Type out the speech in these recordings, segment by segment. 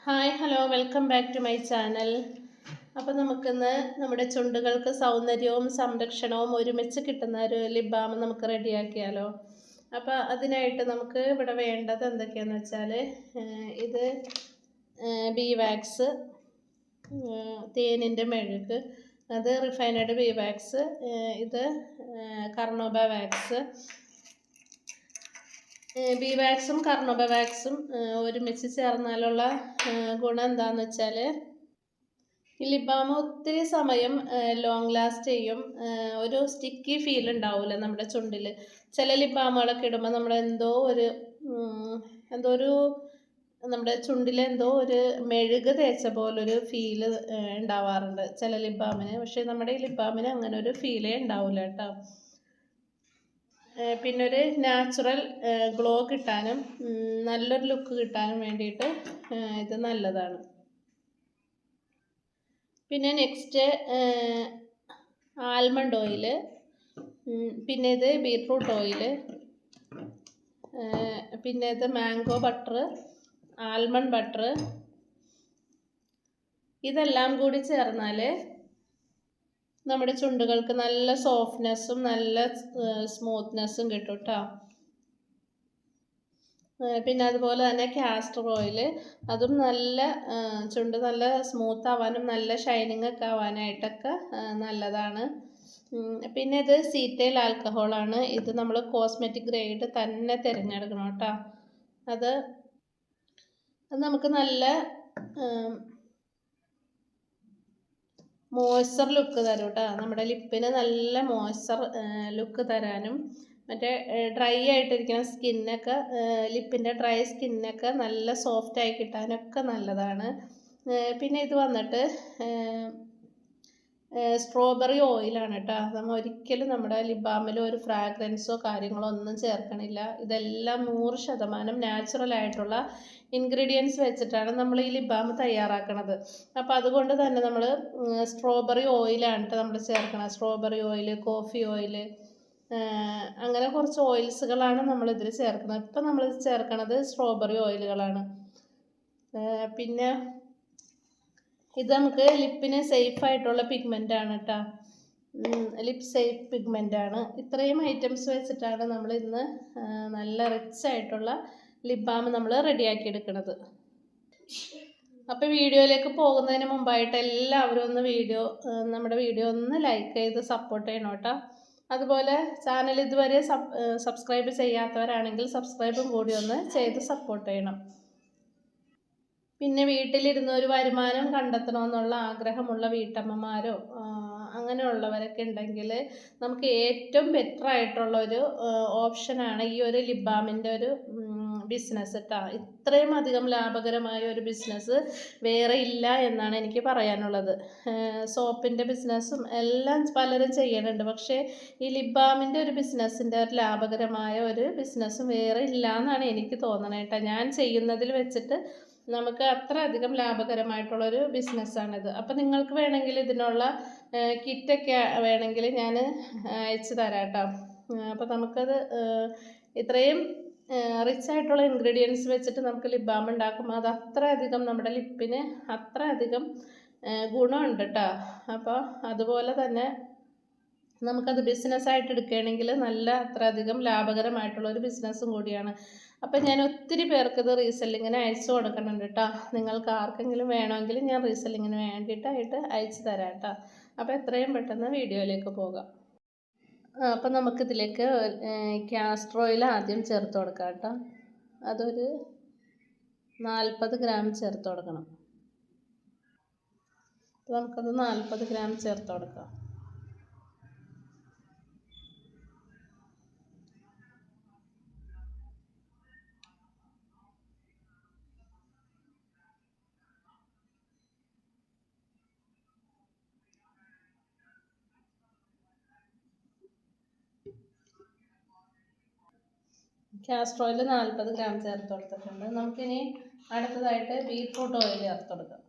Hi hello welcome back to my channel. അപ്പോൾ നമുക്കിന്ന് നമ്മുടെ ചുണ്ടുകൾക്ക് സൗന്ദര്യവും സംരക്ഷണവും ഒരുമിച്ച് കിട്ടുന്ന ഒരു ലിപ് ബാം നമുക്ക് റെഡിയാക്കിയാലോ. അപ്പോൾ അതിനായിട്ട് നമുക്ക് ഇവിടെ വേണ്ടത് എന്തൊക്കെയാണെന്ന് വെച്ചാൽ ഇത് ബീ വാക്സ്, തേനിൻ്റെ മെഴുക്, അത് റിഫൈനഡ് ബീ വാക്സ്, ഇത് കർണോബ വാക്സ്. ബീ വാക്സും കർണോബ വാക്സും ഒരുമിച്ച് ചേർന്നാലുള്ള ഗുണം എന്താണെന്ന് വെച്ചാൽ ഈ ലിപ് ബാം ഒത്തിരി സമയം ലോങ് ലാസ്റ്റ് ചെയ്യും. ഒരു സ്റ്റിക്കി ഫീൽ ഉണ്ടാവില്ല നമ്മുടെ ചുണ്ടിൽ. ചില ലിപ് ബാമുകളൊക്കെ ഇടുമ്പോൾ നമ്മൾ എന്തോ ഒരു നമ്മുടെ ചുണ്ടിൽ എന്തോ ഒരു മെഴുക് തേച്ച പോലൊരു ഫീല് ഉണ്ടാവാറുണ്ട് ചില ലിപ് ബാമിന്. പക്ഷേ നമ്മുടെ ഈ ലിപ് ബാമിന് അങ്ങനെ ഒരു ഫീലേ ഉണ്ടാവില്ല കേട്ടോ. പിന്നെ ഒരു നാച്ചുറൽ ഗ്ലോ കിട്ടാനും നല്ലൊരു ലുക്ക് കിട്ടാനും വേണ്ടിയിട്ട് ഇത് നല്ലതാണ്. പിന്നെ നെക്സ്റ്റ് ആൽമണ്ട് ഓയിൽ, പിന്നെ ഇത് ബീട്രൂട്ട് ഓയിൽ, പിന്നെ ഇത് മാംഗോ ബട്ടർ, ആൽമണ്ട് ബട്ടർ. ഇതെല്ലാം കൂടി ചേർന്നാൽ നമ്മുടെ ചുണ്ടുകൾക്ക് നല്ല സോഫ്റ്റ്നെസ്സും നല്ല സ്മൂത്ത്നെസ്സും കിട്ടും കേട്ടോ. പിന്നെ അതുപോലെ തന്നെ കാസ്റ്റർ ഓയിൽ, അതും നല്ല ചുണ്ട് നല്ല സ്മൂത്ത് ആവാനും നല്ല ഷൈനിങ് ഒക്കെ ആവാനായിട്ടൊക്കെ നല്ലതാണ്. പിന്നെ ഇത് സീറ്റൈൽ ആൽക്കഹോളാണ്. ഇത് നമ്മൾ കോസ്മെറ്റിക് ഗ്രേഡ് തന്നെ തിരഞ്ഞെടുക്കണം കേട്ടോ. അത് നമുക്ക് നല്ല മോയ്സ്ചർ ലുക്ക് തരും കേട്ടോ. നമ്മുടെ ലിപ്പിന് നല്ല മോയ്സ്ചർ ലുക്ക് തരാനും മറ്റേ ഡ്രൈ ആയിട്ടിരിക്കുന്ന സ്കിന്നൊക്കെ, ലിപ്പിൻ്റെ ഡ്രൈ സ്കിന്നൊക്കെ നല്ല സോഫ്റ്റായി കിട്ടാനൊക്കെ നല്ലതാണ്. പിന്നെ ഇത് വന്നിട്ട് സ്ട്രോബെറി ഓയിലാണ് കേട്ടോ. നമ്മൾ ഒരിക്കലും നമ്മുടെ ലിപ് ബാമിൽ ഒരു ഫ്രാഗ്രൻസോ കാര്യങ്ങളോ ഒന്നും ചേർക്കണില്ല. ഇതെല്ലാം 100% നാച്ചുറൽ ആയിട്ടുള്ള ഇൻഗ്രീഡിയൻസ് വെച്ചിട്ടാണ് നമ്മൾ ഈ ലിപ് ബാം തയ്യാറാക്കുന്നത്. അപ്പോൾ അതുകൊണ്ട് തന്നെ നമ്മൾ സ്ട്രോബെറി ഓയിലാണ് കേട്ടോ നമ്മൾ ചേർക്കണം. സ്ട്രോബെറി ഓയിൽ, കോഫി ഓയിൽ, അങ്ങനെ കുറച്ച് ഓയിൽസുകളാണ് നമ്മളിതിൽ ചേർക്കുന്നത്. ഇപ്പം നമ്മൾ ചേർക്കുന്നത് സ്ട്രോബെറി ഓയിലുകളാണ്. പിന്നെ ഇത് നമുക്ക് ലിപ്പിന് സേഫ് ആയിട്ടുള്ള പിഗ്മെൻ്റ് ആണ് കേട്ടോ. ലിപ് സേഫ് പിഗ്മെൻ്റ് ആണ്. ഇത്രയും ഐറ്റംസ് വെച്ചിട്ടാണ് നമ്മൾ ഇന്ന് നല്ല റിച്ച് ആയിട്ടുള്ള ലിപ് ബാം നമ്മൾ റെഡിയാക്കി എടുക്കുന്നത്. അപ്പോൾ വീഡിയോയിലേക്ക് പോകുന്നതിന് മുമ്പായിട്ട് എല്ലാവരും നമ്മുടെ വീഡിയോ ഒന്ന് ലൈക്ക് ചെയ്ത് സപ്പോർട്ട് ചെയ്യണം കേട്ടോ. അതുപോലെ ചാനൽ ഇതുവരെ സബ്സ്ക്രൈബ് ചെയ്യാത്തവരാണെങ്കിൽ സബ്സ്ക്രൈബും കൂടി ഒന്ന് ചെയ്ത് സപ്പോർട്ട് ചെയ്യണം. പിന്നെ വീട്ടിലിരുന്ന് ഒരു വരുമാനം കണ്ടെത്തണമെന്നുള്ള ആഗ്രഹമുള്ള വീട്ടമ്മമാരോ അങ്ങനെയുള്ളവരൊക്കെ ഉണ്ടെങ്കിൽ നമുക്ക് ഏറ്റവും ബെറ്റർ ആയിട്ടുള്ള ഒരു ഓപ്ഷനാണ് ഈ ഒരു ലിപ് ബാമിൻ്റെ ഒരു ബിസിനസ് കേട്ടോ. ഇത്രയും അധികം ലാഭകരമായ ഒരു ബിസിനസ് വേറെ ഇല്ല എന്നാണ് എനിക്ക് പറയാനുള്ളത്. സോപ്പിൻ്റെ ബിസിനസ്സും എല്ലാം പലരും ചെയ്യുന്നുണ്ട്. പക്ഷേ ഈ ലിപ് ബാമിൻ്റെ ഒരു ബിസിനസ്സിൻ്റെ ഒരു ലാഭകരമായ ഒരു ബിസിനസ്സും വേറെ ഇല്ല എന്നാണ് എനിക്ക് തോന്നണത് കേട്ടോ. ഞാൻ ചെയ്യുന്നതിൽ വെച്ചിട്ട് നമുക്ക് അത്ര അധികം ലാഭകരമായിട്ടുള്ളൊരു ബിസിനസ്സാണിത്. അപ്പോൾ നിങ്ങൾക്ക് വേണമെങ്കിൽ ഇതിനുള്ള കിറ്റൊക്കെ വേണമെങ്കിൽ ഞാൻ അയച്ചു തരാം കേട്ടോ. അപ്പോൾ നമുക്കത് ഇത്രയും റിച്ച് ആയിട്ടുള്ള ഇൻഗ്രീഡിയൻസ് വെച്ചിട്ട് നമുക്ക് ലിപ് ബാം ഉണ്ടാക്കുമ്പോൾ അത് അത്ര അധികം നമ്മുടെ ലിപ്പിന് അത്ര അധികം ഗുണമുണ്ട് കേട്ടോ. അപ്പോൾ അതുപോലെ തന്നെ നമുക്കത് ബിസിനസ്സായിട്ട് എടുക്കുകയാണെങ്കിൽ നല്ല അത്ര അധികം ലാഭകരമായിട്ടുള്ളൊരു ബിസിനസ്സും കൂടിയാണ്. അപ്പം ഞാൻ ഒത്തിരി പേർക്ക് ഇത് റീസെല്ലിങ്ങിന് അയച്ചു കൊടുക്കുന്നുണ്ട് കേട്ടോ. നിങ്ങൾക്ക് ആർക്കെങ്കിലും വേണമെങ്കിൽ ഞാൻ റീസെല്ലിങ്ങിന് വേണ്ടിയിട്ടായിട്ട് അയച്ചു തരാം കേട്ടോ. അപ്പോൾ എത്രയും പെട്ടെന്ന് വീഡിയോയിലേക്ക് പോകാം. അപ്പം നമുക്കിതിലേക്ക് കാസ്റ്റർ ഓയിൽ ആദ്യം ചേർത്ത് കൊടുക്കാം കേട്ടോ. അതൊരു 40 ഗ്രാം ചേർത്ത് കൊടുക്കണം. നമുക്കത് 40 ഗ്രാം ചേർത്ത് കൊടുക്കാം. കാസ്റ്റർ ഓയിൽ 40 ഗ്രാം ചേർത്ത് കൊടുത്തിട്ടുണ്ട്. നമുക്കിനി അടുത്തതായിട്ട് ബീട്രൂട്ട് ഓയിൽ ചേർത്ത് കൊടുക്കാം.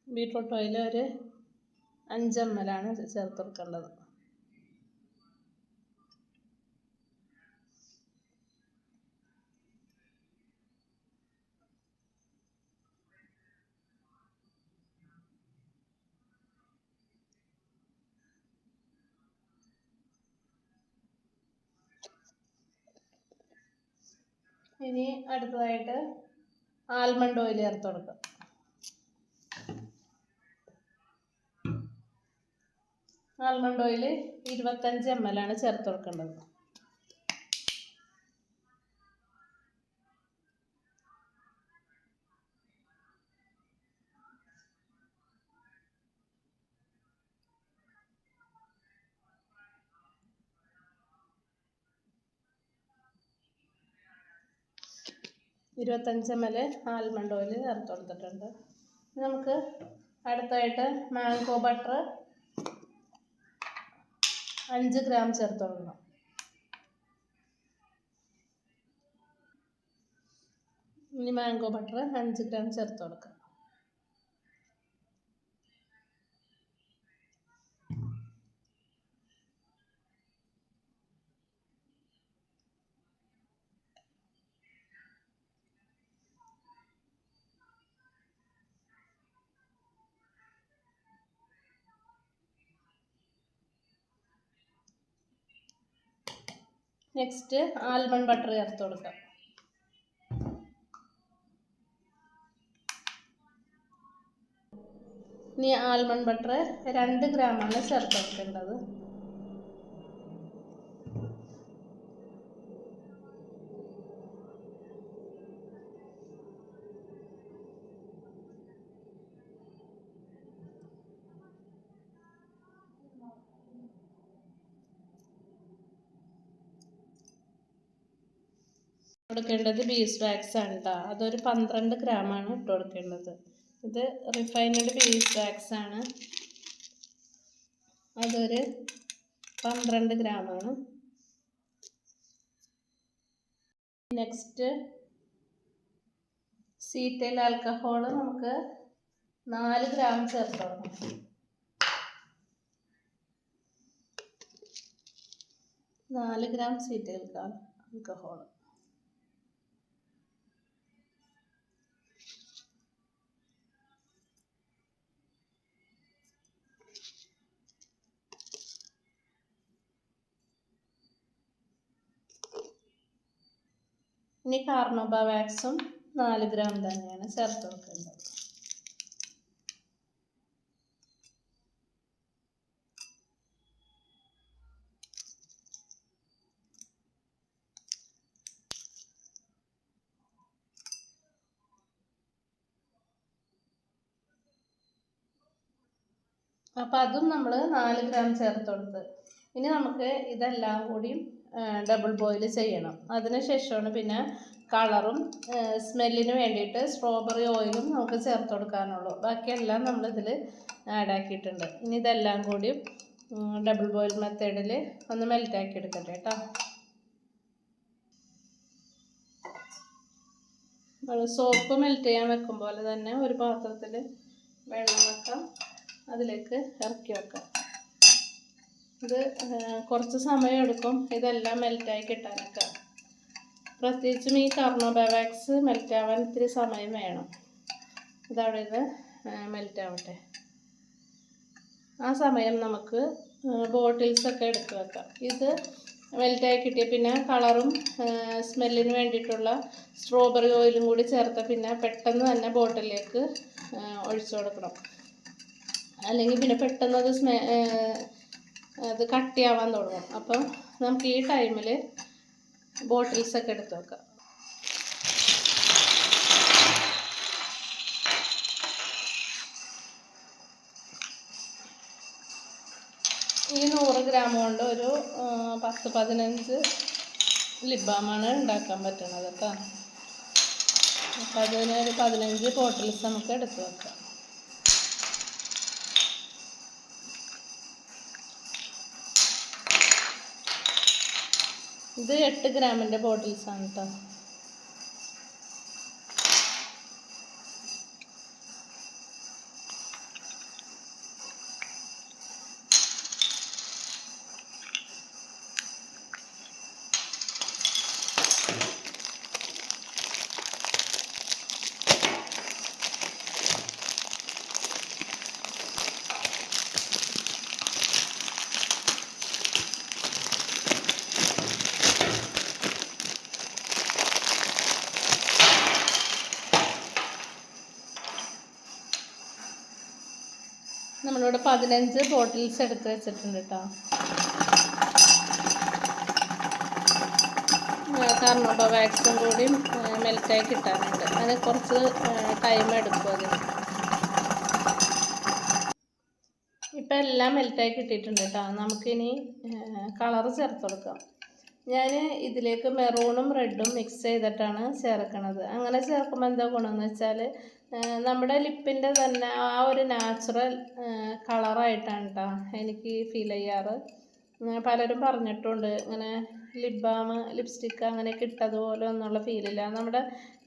ബീട്രൂട്ട് ഓയിൽ ഒരു 5 ml ചേർത്ത് കൊടുക്കേണ്ടത്. ഇനി അടുത്തതായിട്ട് ആൽമണ്ട് ഓയിൽ ചേർത്ത് കൊടുക്കാം. ആൽമണ്ട് ഓയിൽ 25 ml ആണ് ചേർത്ത് കൊടുക്കേണ്ടത്. ആൽമണ്ട് ഓയിൽ ചേർത്ത് കൊടുത്തിട്ടുണ്ട്. നമുക്ക് അടുത്തായിട്ട് മാംഗോ ബട്ടർ 5 gram ചേർത്ത് കൊടുക്കണം. ഇനി മാംഗോ ബട്ടർ 5 gram ചേർത്ത് കൊടുക്കാം. നെക്സ്റ്റ് ആൽമണ്ട് ബട്ടർ ചേർത്ത് കൊടുക്കാം. ഇനി ആൽമണ്ട് ബട്ടർ 2 gram ആണ് ചേർത്ത് കൊടുക്കേണ്ടത്. കൊടുക്കേണ്ടത് ബീസ്വാക്സ് ആണ് കേട്ടോ. അതൊരു 12 gram ആണ് ഇട്ട് കൊടുക്കേണ്ടത്. ഇത് റിഫൈൻഡ് ബീസ്വാക്സ് ആണ്. അതൊരു 12 gram ആണ്. നെക്സ്റ്റ് സീറ്റൈൽ ആൽക്കഹോൾ നമുക്ക് 4 gram ചേർത്ത് കൊടുക്കണം. 4 gram സീറ്റൈൽ ആൽക്കഹോൾ. ഇനി കാർണോബാവാക്സും 4 gram തന്നെയാണ് ചേർത്ത് കൊടുക്കേണ്ടത്. അപ്പോൾ അതും നമ്മൾ 4 gram ചേർത്ത് കൊടുത്ത്. ഇനി നമുക്ക് ഇതെല്ലാം കൂടിയും ഡബിൾ ബോയിൽ ചെയ്യണം. അതിനുശേഷമാണ് പിന്നെ കളറും സ്മെല്ലിന് വേണ്ടിയിട്ട് സ്ട്രോബെറി ഓയിലും നമുക്ക് ചേർത്ത് കൊടുക്കാനുള്ളൂ. ബാക്കിയെല്ലാം നമ്മളിതിൽ ആഡാക്കിയിട്ടുണ്ട്. ഇനി ഇതെല്ലാം കൂടിയും ഡബിൾ ബോയിൽ മെത്തേഡിൽ ഒന്ന് മെൽറ്റാക്കി എടുക്കട്ടെ കേട്ടോ. സോപ്പ് മെൽറ്റ് ചെയ്യാൻ വെക്കും പോലെ തന്നെ ഒരു പാത്രത്തിൽ വെള്ളം വെക്കാം, അതിലേക്ക് ഇറക്കി വെക്കാം. ഇത് കുറച്ച് സമയം എടുക്കും ഇതെല്ലാം മെൽറ്റായി കിട്ടാനൊക്കെ. പ്രത്യേകിച്ചും ഈ കാർണോബാവാക്സ് മെൽറ്റാവാൻ ഇത്തിരി സമയം വേണം. ഇതവിടെ ഇത് മെൽറ്റാവട്ടെ. ആ സമയം നമുക്ക് ബോട്ടിൽസൊക്കെ എടുത്ത് വെക്കാം. ഇത് മെൽറ്റായി കിട്ടിയ പിന്നെ കളറും സ്മെല്ലിന് വേണ്ടിയിട്ടുള്ള സ്ട്രോബെറി ഓയിലും കൂടി ചേർത്ത് പിന്നെ പെട്ടെന്ന് തന്നെ ബോട്ടിലേക്ക് ഒഴിച്ചു കൊടുക്കണം. അല്ലെങ്കിൽ പിന്നെ പെട്ടെന്ന് അത് കട്ടിയാവാൻ തുടങ്ങും. അപ്പം നമുക്ക് ഈ ടൈമിൽ ബോട്ടിൽസൊക്കെ എടുത്ത് വെക്കാം. ഈ 100 gram കൊണ്ട് ഒരു 10-15 ലിപ് ബാമാണ് ഉണ്ടാക്കാൻ പറ്റുന്നത് കേട്ടോ. അപ്പം അതിനൊരു 15 ബോട്ടിൽസ് നമുക്ക് എടുത്ത് വെക്കാം. ഇത് 8 ഗ്രാമിൻ്റെ ബോട്ടിൽസാണ് കേട്ടോ. ഞാനിവിടെ 15 ബോട്ടിൽസ് എടുത്ത് വെച്ചിട്ടുണ്ട് കേട്ടോ. കാർണോട്ടോ വാക്സും കൂടി മെൽറ്റായി കിട്ടാനുണ്ട്. അതിന് കുറച്ച് ടൈം എടുക്കും അതിന്. ഇപ്പം എല്ലാം മെൽറ്റായി കിട്ടിയിട്ടുണ്ട് കേട്ടോ. നമുക്കിനി കളറ് ചേർത്ത് കൊടുക്കാം. ഞാൻ ഇതിലേക്ക് മെറൂണും റെഡും മിക്സ് ചെയ്തിട്ടാണ് ചേർക്കണത്. അങ്ങനെ ചേർക്കുമ്പോൾ എന്താ ഗുണമെന്ന് വെച്ചാൽ നമ്മുടെ ലിപ്പിൻ്റെ തന്നെ ആ ഒരു നാച്ചുറൽ കളറായിട്ടാണ് കേട്ടോ എനിക്ക് ഫീൽ ചെയ്യാറ്. പലരും പറഞ്ഞിട്ടുണ്ട് ഇങ്ങനെ ലിപ് ബാം ലിപ്സ്റ്റിക്ക് അങ്ങനെയൊക്കെ ഇട്ടതുപോലെ ഒന്നുള്ള ഫീലില്ല, നമ്മുടെ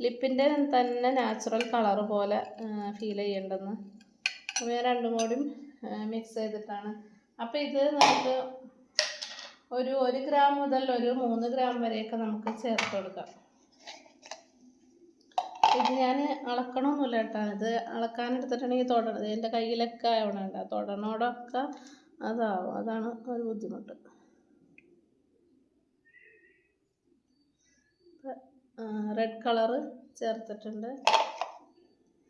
ലിപ്പിൻ്റെ തന്നെ നാച്ചുറൽ കളറ് പോലെ ഫീൽ ചെയ്യേണ്ടെന്ന്. അപ്പോൾ ഞാൻ രണ്ടും കൂടി മിക്സ് ചെയ്തിട്ടാണ്. അപ്പോൾ ഇത് നമുക്ക് ഒരു 1 ഗ്രാം മുതൽ ഒരു 3 ഗ്രാം വരെയൊക്കെ നമുക്ക് ചേർത്ത് കൊടുക്കാം. ഇത് ഞാൻ അളക്കണമൊന്നുമില്ല കേട്ടോ. ഇത് അളക്കാനെടുത്തിട്ടുണ്ടെങ്കിൽ തൊടണത് എൻ്റെ കയ്യിലൊക്കെ ആവണുണ്ട്, തൊടണോടൊക്കെ അതാവും, അതാണ് ഒരു ബുദ്ധിമുട്ട്. റെഡ് കളറ് ചേർത്തിട്ടുണ്ട്.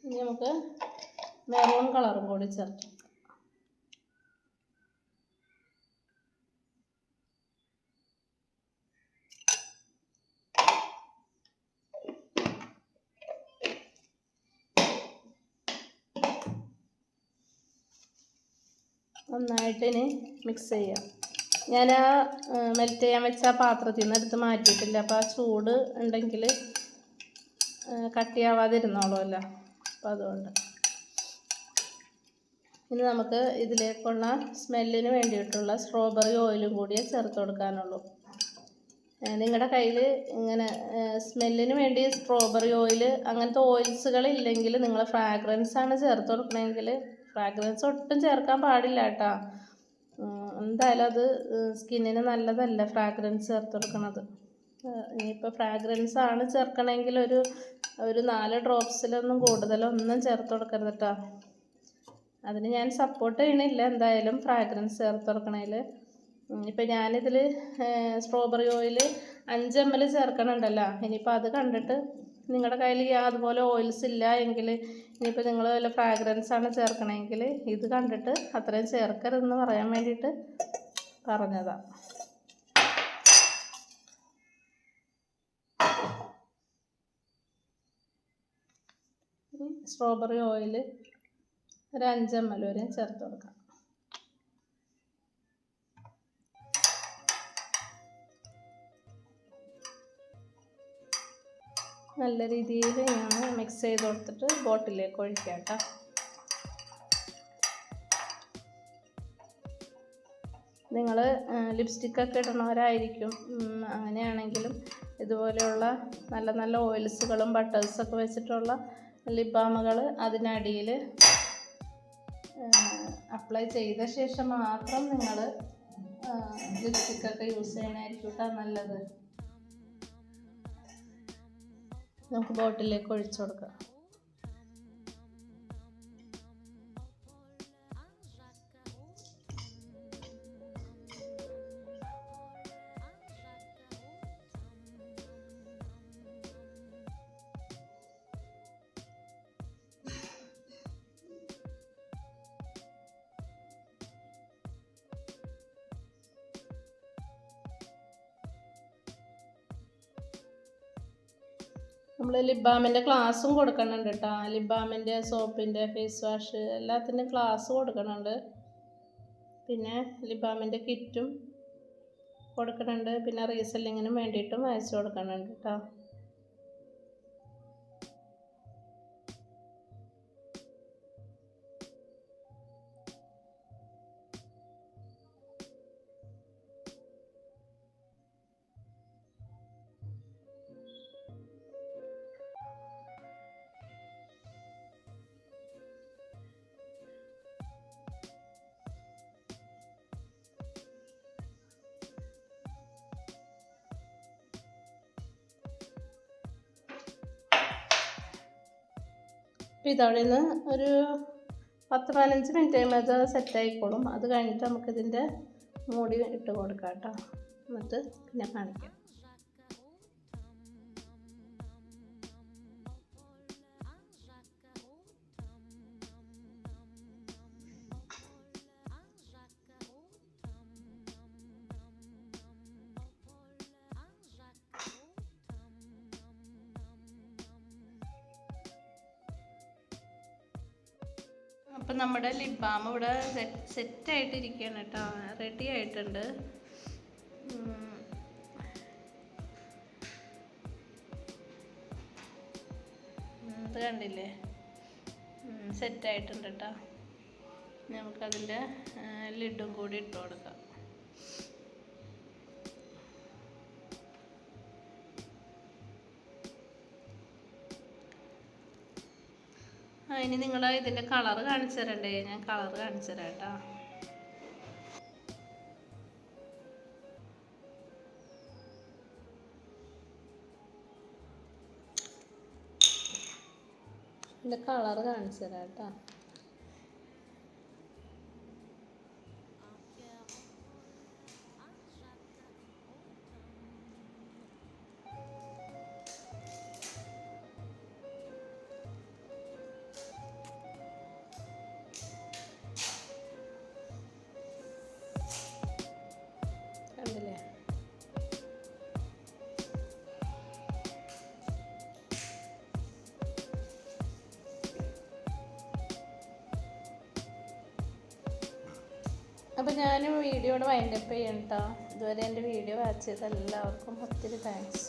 ഇനി നമുക്ക് മെറൂൺ കളറും കൂടി ചേർത്ത് നന്നായിട്ടിനി മിക്സ് ചെയ്യാം. ഞാൻ ആ മെൽറ്റ് ചെയ്യാൻ വെച്ച ആ പാത്രത്തിൽ നിന്ന് എടുത്ത് മാറ്റിയിട്ടില്ല. അപ്പോൾ ആ ചൂട് ഉണ്ടെങ്കിൽ കട്ടിയാവാതിരുന്നോളുമല്ലോ. അപ്പോൾ അതുകൊണ്ട് ഇനി നമുക്ക് ഇതിലേക്കുള്ള സ്മെല്ലിന് വേണ്ടിയിട്ടുള്ള സ്ട്രോബെറി ഓയിലും കൂടിയേ ചേർത്ത് കൊടുക്കാനുള്ളൂ. നിങ്ങളുടെ കയ്യിൽ ഇങ്ങനെ സ്മെല്ലിന് വേണ്ടി സ്ട്രോബെറി ഓയിൽ അങ്ങനത്തെ ഓയിൽസുകൾ ഇല്ലെങ്കിൽ നിങ്ങൾ ഫ്രാഗ്രൻസാണ് ചേർത്ത് കൊടുക്കണമെങ്കിൽ ഫ്രാഗ്രൻസ് ഒട്ടും ചേർക്കാൻ പാടില്ല കേട്ടോ. എന്തായാലും അത് സ്കിന്നിന് നല്ലതല്ല ഫ്രാഗ്രൻസ് ചേർത്ത് കൊടുക്കണത്. ഇനിയിപ്പോൾ ഫ്രാഗ്രൻസ് ആണ് ചേർക്കണമെങ്കിൽ ഒരു 4 ഡ്രോപ്സിലൊന്നും കൂടുതലൊന്നും ചേർത്ത് കൊടുക്കരുത് കേട്ടോ. അതിന് ഞാൻ സപ്പോർട്ട് ചെയ്യണില്ല എന്തായാലും ഫ്രാഗ്രൻസ് ചേർത്ത് കൊടുക്കണതിൽ. ഇപ്പം ഞാനിതിൽ സ്ട്രോബെറി ഓയിൽ 5 ml ചേർക്കണുണ്ടല്ലോ. ഇനിയിപ്പോൾ അത് കണ്ടിട്ട് നിങ്ങളുടെ കയ്യിൽ അതുപോലെ ഓയിൽസ് ഇല്ല എങ്കിൽ ഇനിയിപ്പോൾ നിങ്ങൾ വല്ല ഫ്രാഗ്രൻസ് ആണ് ചേർക്കണമെങ്കിൽ ഇത് കണ്ടിട്ട് അത്രയും ചേർക്കരുതെന്ന് പറയാൻ വേണ്ടിയിട്ട് പറഞ്ഞതാണ്. സ്ട്രോബെറി ഓയിൽ ഒരു 5 ml വരെ ചേർത്ത് കൊടുക്കാം. നല്ല രീതിയിൽ ഞാൻ മിക്സ് ചെയ്ത് കൊടുത്തിട്ട് ബോട്ടിലേക്ക് ഒഴിക്കാം കേട്ടോ. നിങ്ങൾ ലിപ്സ്റ്റിക്കൊക്കെ ഇടുന്നവരായിരിക്കും, അങ്ങനെയാണെങ്കിലും ഇതുപോലെയുള്ള നല്ല നല്ല ഓയിൽസുകളും ബട്ടേഴ്സൊക്കെ വെച്ചിട്ടുള്ള ലിപ് ബാമുകൾ അതിനടിയിൽ അപ്ലൈ ചെയ്ത ശേഷം മാത്രം നിങ്ങൾ ലിപ്സ്റ്റിക്കൊക്കെ യൂസ് ചെയ്യണമായിരിക്കും കേട്ടോ നല്ലത്. നമുക്ക് ബോട്ടിലേക്ക് ഒഴിച്ചു കൊടുക്കാം. നമ്മൾ ലിപ് ബാമിൻ്റെ ക്ലാസ്സും കൊടുക്കുന്നുണ്ട് കേട്ടോ. ലിപ് ബാമിൻ്റെ, സോപ്പിൻ്റെ, ഫേസ് വാഷ് എല്ലാത്തിൻ്റെ ക്ലാസ് കൊടുക്കുന്നുണ്ട്. പിന്നെ ലിപ് ബാമിൻ്റെ കിറ്റും കൊടുക്കുന്നുണ്ട്. പിന്നെ റീസെല്ലിങ്ങിനും വേണ്ടിയിട്ടും അയച്ചു കൊടുക്കുന്നുണ്ട് കേട്ടോ. അപ്പോൾ ഇതവിടെ നിന്ന് ഒരു 10-15 മിനിറ്റ് കഴിയുമ്പോൾ അത് സെറ്റായിക്കോളും. അത് കഴിഞ്ഞിട്ട് നമുക്കിതിൻ്റെ മൂടി ഇട്ട് കൊടുക്കാം കേട്ടോ. എന്നിട്ട് പിന്നെ കാണിക്കാം. അപ്പം നമ്മുടെ ലിപ് ബാം ഇവിടെ സെറ്റായിട്ടിരിക്കുകയാണ് കേട്ടോ, റെഡി ആയിട്ടുണ്ട്. ഇത് കണ്ടില്ലേ, സെറ്റായിട്ടുണ്ട് കേട്ടോ. നമുക്കതിൻ്റെ ലിഡും കൂടി ഇട്ട് കൊടുക്കാം. ഇനി നിങ്ങൾ ഇതിൻ്റെ കളർ കാണിച്ചു തരണ്ടേ? ഞാൻ കളർ കാണിച്ചു തരാം കേട്ടോ. ഇതിൻ്റെ കളർ കാണിച്ചു തരാം കേട്ടോ. കണ്ടില്ലേ? അപ്പോൾ ഞാൻ വീഡിയോയുടെ വൈൻഡപ്പ് ചെയ്യണം കേട്ടോ. ഇതുവരെ എൻ്റെ വീഡിയോ വാച്ച് ചെയ്ത എല്ലാവർക്കും ഒത്തിരി താങ്ക്സ്.